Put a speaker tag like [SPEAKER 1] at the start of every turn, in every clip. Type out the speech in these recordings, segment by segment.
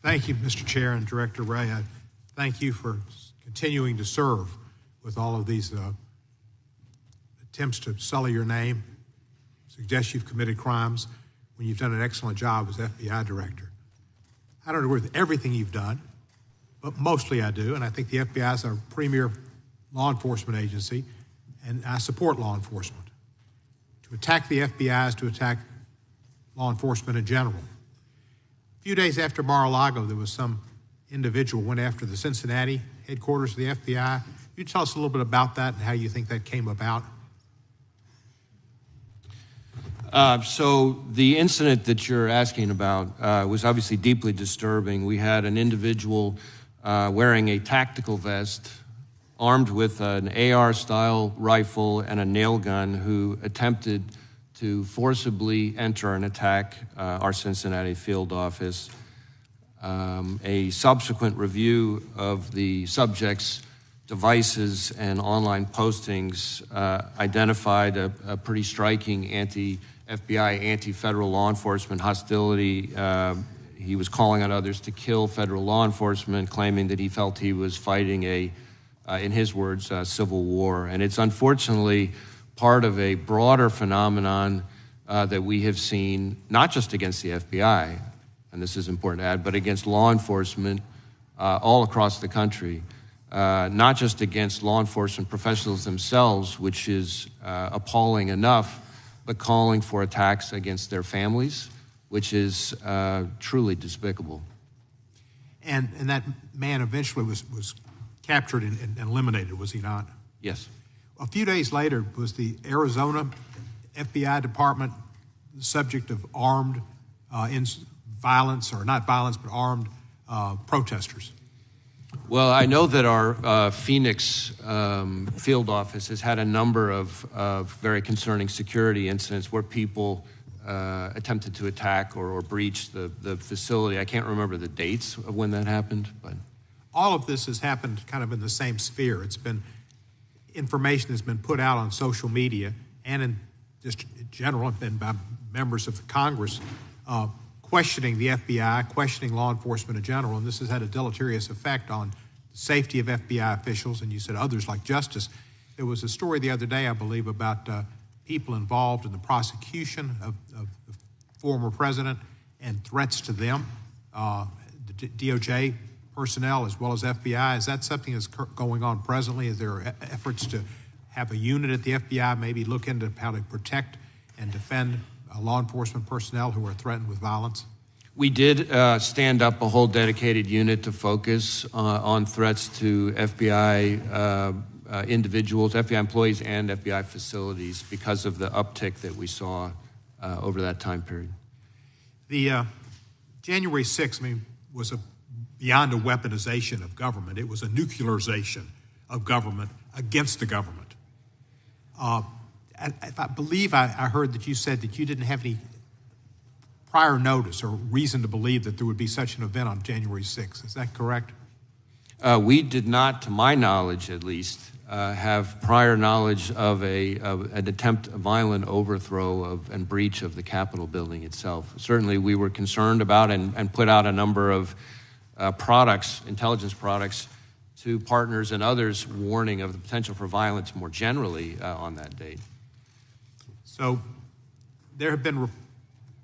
[SPEAKER 1] Thank you, Mr. Chair and Director Wray. I thank you for continuing to serve with all of these attempts to sully your name, suggest you've committed crimes when you've done an excellent job as FBI Director. I don't agree with everything you've done, but mostly I do, and I think the FBI is our premier law enforcement agency, and I support law enforcement. To attack the FBI is to attack law enforcement in general. A few days after Mar-a-Lago, there was some individual went after the Cincinnati headquarters of the FBI. Can you tell us a little bit about that and how you think that came about?
[SPEAKER 2] So the incident that you're asking about was obviously deeply disturbing. We had an individual wearing a tactical vest, armed with an AR-style rifle and a nail gun, who attempted to forcibly enter and attack our Cincinnati field office. A subsequent review of the subject's devices and online postings identified a pretty striking anti-FBI, anti-federal law enforcement hostility. He was calling on others to kill federal law enforcement, claiming that he felt he was fighting in his words, civil war. And it's unfortunately part of a broader phenomenon that we have seen, not just against the FBI, and this is important to add, but against law enforcement all across the country. Not just against law enforcement professionals themselves, which is appalling enough, but calling for attacks against their families, which is truly despicable.
[SPEAKER 1] And that man eventually was captured and eliminated, was he not?
[SPEAKER 2] Yes.
[SPEAKER 1] A few days later, was the Arizona FBI department the subject of armed violence, or not violence, but armed protesters?
[SPEAKER 2] Well, I know that our Phoenix field office has had a number of very concerning security incidents where people attempted to attack or breach the facility. I can't remember the dates of when that happened, but
[SPEAKER 1] all of this has happened kind of in the same sphere. It's been information that's been put out on social media and in just in general, and by members of the Congress, questioning the FBI, questioning law enforcement in general, and this has had a deleterious effect on the safety of FBI officials, and you said others like justice. There was a story the other day, I believe, about people involved in the prosecution of the former president and threats to them, the DOJ personnel as well as FBI. Is that something that's going on presently? Is there efforts to have a unit at the FBI maybe look into how to protect and defend law enforcement personnel who are threatened with violence?
[SPEAKER 2] We did stand up a whole dedicated unit to focus on threats to FBI individuals, FBI employees, and FBI facilities because of the uptick that we saw over that time period. The
[SPEAKER 1] January 6th, was beyond a weaponization of government. It was a nuclearization of government against the government. I believe I heard that you said that you didn't have any prior notice or reason to believe that there would be such an event on January 6th. Is that correct?
[SPEAKER 2] We did not, to my knowledge at least, have prior knowledge of an attempt, a violent overthrow and breach of the Capitol building itself. Certainly we were concerned about and put out a number of products, intelligence products, to partners and others warning of the potential for violence more generally on that date.
[SPEAKER 1] So there have been,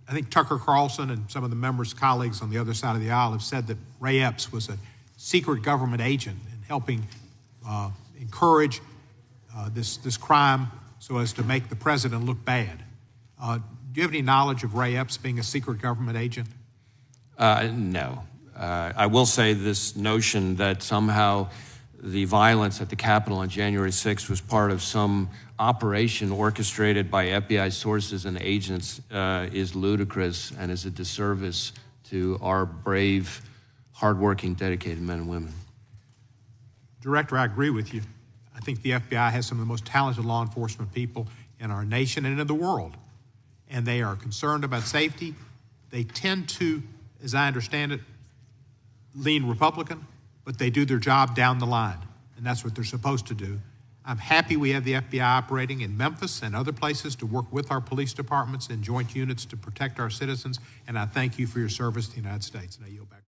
[SPEAKER 1] I think Tucker Carlson and some of the members' colleagues on the other side of the aisle have said that Wray Epps was a secret government agent in helping encourage this crime so as to make the president look bad. Do you have any knowledge of Wray Epps being a secret government agent?
[SPEAKER 2] No. I will say this notion that somehow the violence at the Capitol on January 6th was part of some operation orchestrated by FBI sources and agents is ludicrous and is a disservice to our brave, hardworking, dedicated men and women.
[SPEAKER 1] Director, I agree with you. I think the FBI has some of the most talented law enforcement people in our nation and in the world, and they are concerned about safety. They tend to, as I understand it, lean Republican, but they do their job down the line, and that's what they're supposed to do. I'm happy we have the FBI operating in Memphis and other places to work with our police departments and joint units to protect our citizens, and I thank you for your service to the United States. And I yield back.